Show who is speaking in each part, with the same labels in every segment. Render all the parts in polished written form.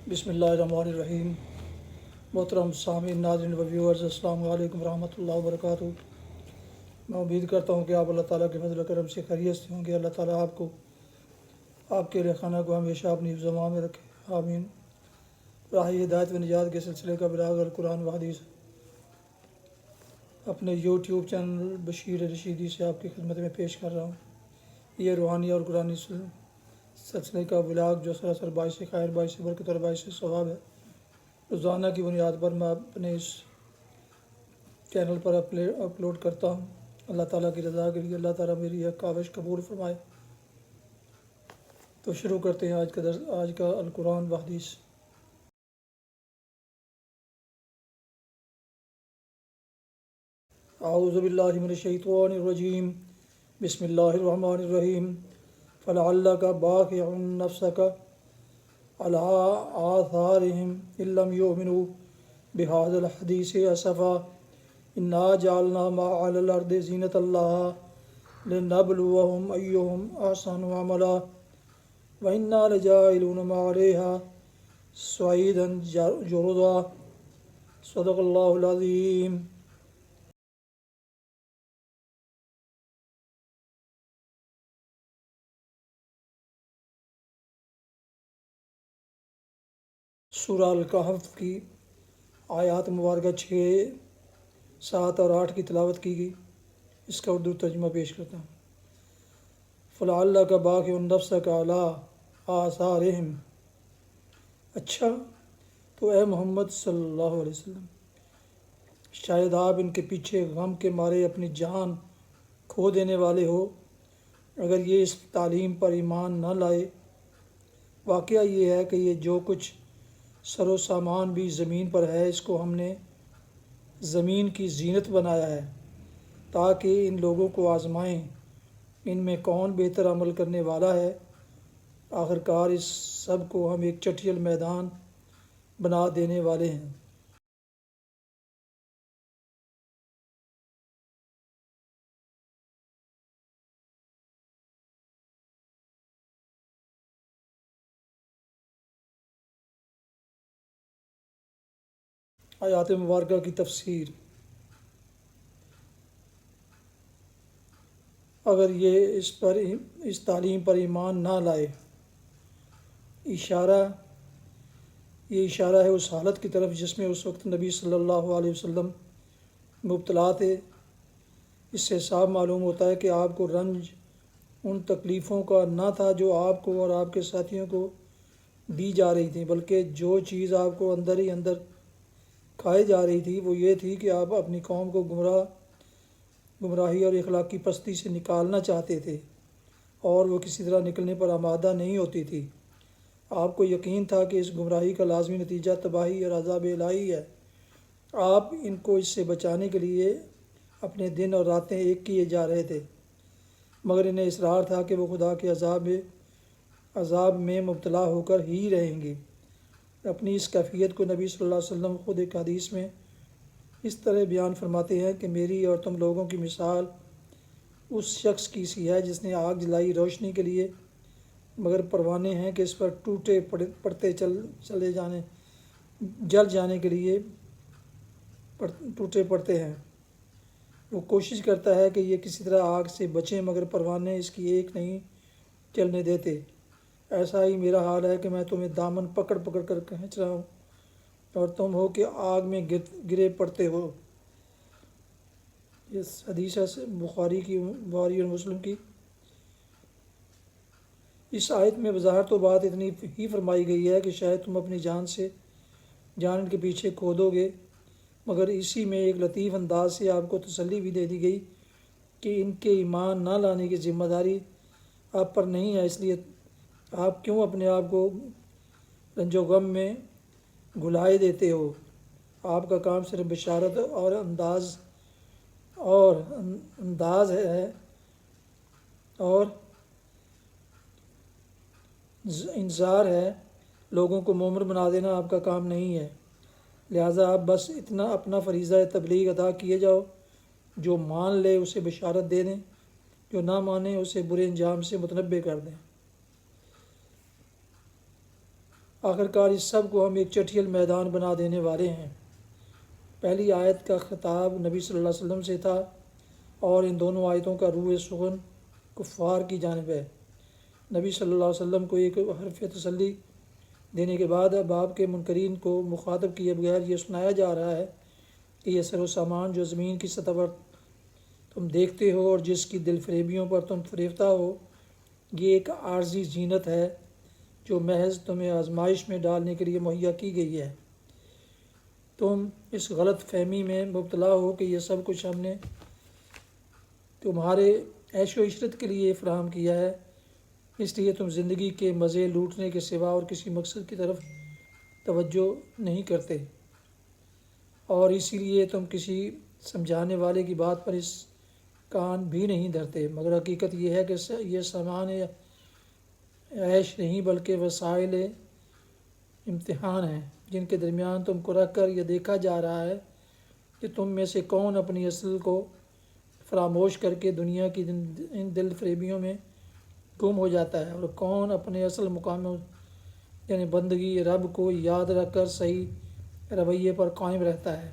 Speaker 1: بسم اللہ الرحمن الرحیم۔ محترم سامعین، ناظرین و ویورز، السلام علیکم ورحمۃ اللہ وبرکاتہ۔ میں امید کرتا ہوں کہ آپ اللہ تعالیٰ کے فضل و کرم سے خیریت سے ہوں گے۔ اللہ تعالیٰ آپ کے رخانہ کو ہمیشہ اپنی حفظ و امان میں رکھے، آمین۔ راہ ہدایت و نجات کے سلسلے کا بلاغ القرآن و حدیث اپنے یوٹیوب چینل بشیر رشیدی سے آپ کی خدمت میں پیش کر رہا ہوں۔ یہ روحانی اور قرآنی سلسلے کا بلاغ جو سراسر باعث خیر، باعث برکت اور باعث ثواب ہے، روزانہ کی بنیاد پر میں اپنے اس چینل پر اپلوڈ کرتا ہوں۔ اللہ تعالیٰ کی رضا کے لیے اللہ تعالیٰ میری یہ کاوش قبول فرمائے۔ تو شروع کرتے ہیں آج کا القرآن و حدیث۔ اعوذ باللہ من الشیطان الرجیم، بسم اللہ الرحمن الرحیم۔ فلعلک باخع نفسک علی آثارہم ان لم یؤمنوا بہذا الحدیث اسفا انا جعلنا ما علی الارض زینۃ لها لنبلوہم ایہم احسن عملا وَإِنَّا لَجَاعِلُونَ مَا عَلَيْهَا صَعِيدًا جُرُزًا۔ صدق اللہ العظیم۔ سورہ الکہف کی آیات مبارکہ 6، 7 اور 8 کی تلاوت کی گئی۔ اس کا اردو ترجمہ پیش کرتا ہوں۔ فَلَعَلَّكَ بَاخِعٌ نَفْسَكَ عَلَىٰ آثَارِهِمْ۔ اچھا تو اے محمد صلی اللہ علیہ وسلم، شاید آپ ان کے پیچھے غم کے مارے اپنی جان کھو دینے والے ہو اگر یہ اس تعلیم پر ایمان نہ لائے۔ واقعہ یہ ہے کہ یہ جو کچھ سر و سامان بھی زمین پر ہے، اس کو ہم نے زمین کی زینت بنایا ہے تاکہ ان لوگوں کو آزمائیں ان میں کون بہتر عمل کرنے والا ہے۔ آخرکار اس سب کو ہم ایک چٹیل میدان بنا دینے والے ہیں۔ آیات مبارکہ کی تفسیر۔ اگر یہ اس تعلیم پر ایمان نہ لائے، یہ اشارہ ہے اس حالت کی طرف جس میں اس وقت نبی صلی اللہ علیہ وسلم مبتلا تھے۔ اس سے صاف معلوم ہوتا ہے کہ آپ کو رنج ان تکلیفوں کا نہ تھا جو آپ کو اور آپ کے ساتھیوں کو دی جا رہی تھیں، بلکہ جو چیز آپ کو اندر ہی اندر کھائی جا رہی تھی وہ یہ تھی کہ آپ اپنی قوم کو گمراہی اور اخلاقی پستی سے نکالنا چاہتے تھے، اور وہ کسی طرح نکلنے پر آمادہ نہیں ہوتی تھی۔ آپ کو یقین تھا کہ اس گمراہی کا لازمی نتیجہ تباہی اور عذاب الہی ہے۔ آپ ان کو اس سے بچانے کے لیے اپنے دن اور راتیں ایک کیے جا رہے تھے، مگر انہیں اصرار تھا کہ وہ خدا کے عذاب میں مبتلا ہو کر ہی رہیں گے۔ اپنی اس کیفیت کو نبی صلی اللہ علیہ وسلم خود ایک حدیث میں اس طرح بیان فرماتے ہیں کہ میری اور تم لوگوں کی مثال اس شخص کی سی ہے جس نے آگ جلائی روشنی کے لیے، مگر پروانے ہیں کہ اس پر ٹوٹے پڑتے جل جانے کے لیے ٹوٹے پڑتے ہیں۔ وہ کوشش کرتا ہے کہ یہ کسی طرح آگ سے بچیں، مگر پروانے اس کی ایک نہیں چلنے دیتے۔ ایسا ہی میرا حال ہے کہ میں تمہیں دامن پکڑ پکڑ کر کھینچ رہا ہوں اور تم ہو کہ آگ میں گرے پڑتے ہو۔ یہ حدیث ہے بخاری اور مسلم کی۔ اس آیت میں بظاہر تو بات اتنی ہی فرمائی گئی ہے کہ شاید تم اپنی جان ان کے پیچھے کھو دو گے، مگر اسی میں ایک لطیف انداز سے آپ کو تسلی بھی دے دی گئی کہ ان کے ایمان نہ لانے کی ذمہ داری آپ پر نہیں ہے، اس لیے آپ کیوں اپنے آپ کو رنج و غم میں گھلائے دیتے ہو۔ آپ کا کام صرف بشارت اور انداز ہے اور انذار ہے، لوگوں کو مومن بنا دینا آپ کا کام نہیں ہے۔ لہٰذا آپ بس اتنا اپنا فریضہ تبلیغ ادا کیے جاؤ، جو مان لے اسے بشارت دے دیں، جو نہ مانے اسے برے انجام سے متنبہ کر دیں۔ آخرکار اس سب کو ہم ایک چٹھیل میدان بنا دینے والے ہیں۔ پہلی آیت کا خطاب نبی صلی اللہ علیہ وسلم سے تھا اور ان دونوں آیتوں کا روح سخن کفار کی جانب ہے۔ نبی صلی اللہ علیہ وسلم کو ایک حرف تسلی دینے کے بعد اب آپ کے منکرین کو مخاطب کیے بغیر یہ سنایا جا رہا ہے کہ یہ سر و سامان جو زمین کی سطح پر تم دیکھتے ہو اور جس کی دل فریبیوں پر تم فریفتہ ہو، یہ ایک عارضی زینت ہے جو محض تمہیں آزمائش میں ڈالنے کے لیے مہیا کی گئی ہے۔ تم اس غلط فہمی میں مبتلا ہو کہ یہ سب کچھ ہم نے تمہارے عیش و عشرت کے لیے فراہم کیا ہے، اس لیے تم زندگی کے مزے لوٹنے کے سوا اور کسی مقصد کی طرف توجہ نہیں کرتے، اور اسی لیے تم کسی سمجھانے والے کی بات پر اس کان بھی نہیں دھرتے، مگر حقیقت یہ ہے کہ یہ سامان عیش نہیں بلکہ وسائل امتحان ہیں جن کے درمیان تم کو رکھ کر یہ دیکھا جا رہا ہے کہ تم میں سے کون اپنی اصل کو فراموش کر کے دنیا کی ان دل فریبیوں میں گم ہو جاتا ہے، اور کون اپنے اصل مقام یعنی بندگی رب کو یاد رکھ کر صحیح رویے پر قائم رہتا ہے۔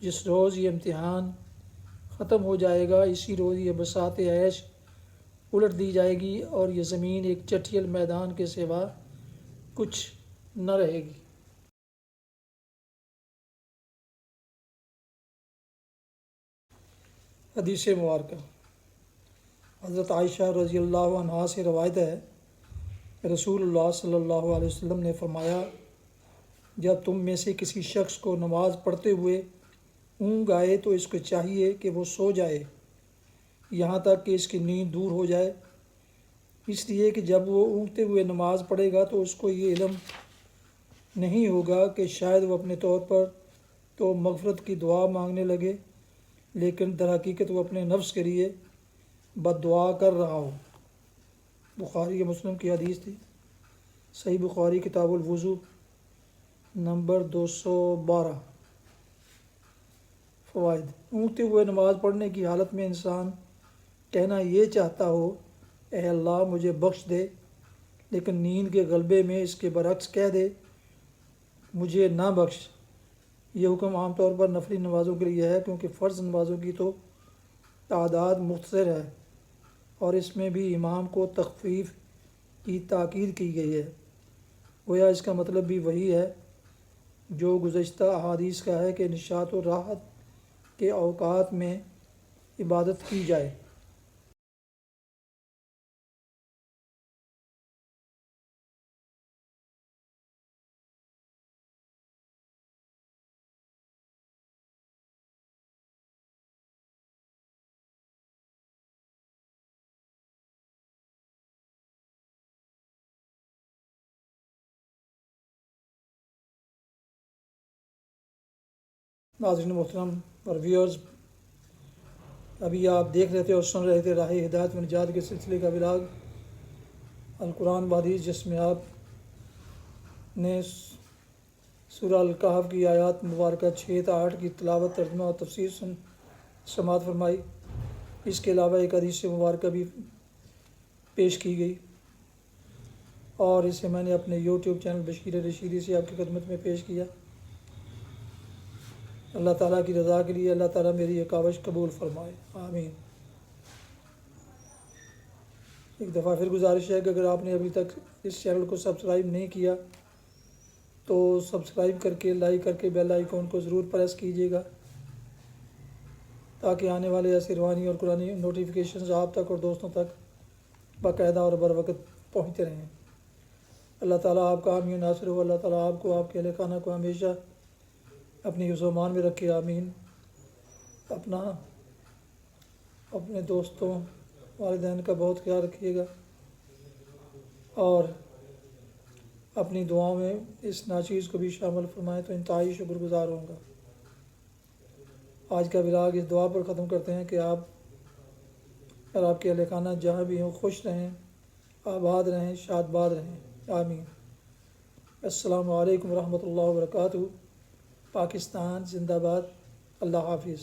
Speaker 1: جس روز یہ امتحان ختم ہو جائے گا، اسی روز یہ بساط عیش الٹ دی جائے گی اور یہ زمین ایک چٹھیل میدان کے سوا کچھ نہ رہے گی۔ حدیث مبارکہ حضرت عائشہ رضی اللہ عنہا سے روایت ہے کہ رسول اللہ صلی اللہ علیہ وسلم نے فرمایا، جب تم میں سے کسی شخص کو نماز پڑھتے ہوئے اونگ آئے تو اس کو چاہیے کہ وہ سو جائے یہاں تک کہ اس کی نیند دور ہو جائے، اس لیے کہ جب وہ اونگتے ہوئے نماز پڑھے گا تو اس کو یہ علم نہیں ہوگا کہ شاید وہ اپنے طور پر تو مغفرت کی دعا مانگنے لگے، لیکن در حقیقت وہ اپنے نفس کے لیے بد دعا کر رہا ہو۔ بخاری مسلم کی حدیث تھی۔ صحیح بخاری کتاب الوضو نمبر 212۔ فوائد۔ اونگتے ہوئے نماز پڑھنے کی حالت میں انسان کہنا یہ چاہتا ہو، اے اللہ مجھے بخش دے، لیکن نیند کے غلبے میں اس کے برعکس کہہ دے، مجھے نہ بخش۔ یہ حکم عام طور پر نفلی نمازوں کے لیے ہے، کیونکہ فرض نمازوں کی تو تعداد مختصر ہے اور اس میں بھی امام کو تخفیف کی تاکید کی گئی ہے۔ گویا اس کا مطلب بھی وہی ہے جو گزشتہ احادیث کا ہے کہ نشاط و راحت کے اوقات میں عبادت کی جائے۔ ناظرین محترم اور ویورز، ابھی آپ دیکھ رہے تھے اور سن رہے تھے راہ ہدایت و نجات کے سلسلے کا ولاگ القرآن و حدیث، جس میں آپ نے سورہ الکہف کی آیات مبارکہ 6 تا 8 کی تلاوت، ترجمہ اور تفسیر سماعت فرمائی۔ اس کے علاوہ ایک حدیث مبارکہ بھی پیش کی گئی اور اسے میں نے اپنے یوٹیوب چینل بشیر رشیدی سے آپ کی خدمت میں پیش کیا۔ اللہ تعالیٰ کی رضا کے لیے اللہ تعالیٰ میری یہ کاوش قبول فرمائے، آمین۔ ایک دفعہ پھر گزارش ہے کہ اگر آپ نے ابھی تک اس چینل کو سبسکرائب نہیں کیا تو سبسکرائب کر کے، لائک کر کے بیل آئیکن کو ضرور پریس کیجیے گا تاکہ آنے والے ایسے روحانی اور قرآنی نوٹیفیکیشنز آپ تک اور دوستوں تک باقاعدہ اور بر وقت پہنچتے رہیں۔ اللہ تعالیٰ آپ کا حامی و ناصر ہو، اللہ تعالیٰ آپ کو، آپ کے اہل خانہ کو ہمیشہ اپنی حفظ و امان میں رکھے، آمین۔ اپنے دوستوں، والدین کا بہت خیال رکھیے گا اور اپنی دعاؤں میں اس ناچیز کو بھی شامل فرمائیں تو انتہائی شکر گزار ہوں گا۔ آج کا ولاگ اس دعا پر ختم کرتے ہیں کہ آپ اور آپ کے اہل خانہ جہاں بھی ہوں خوش رہیں، آباد رہیں، شاد باد رہیں، آمین۔ السلام علیکم ورحمۃ اللہ وبرکاتہ۔ پاکستان زندہ باد۔ اللہ حافظ۔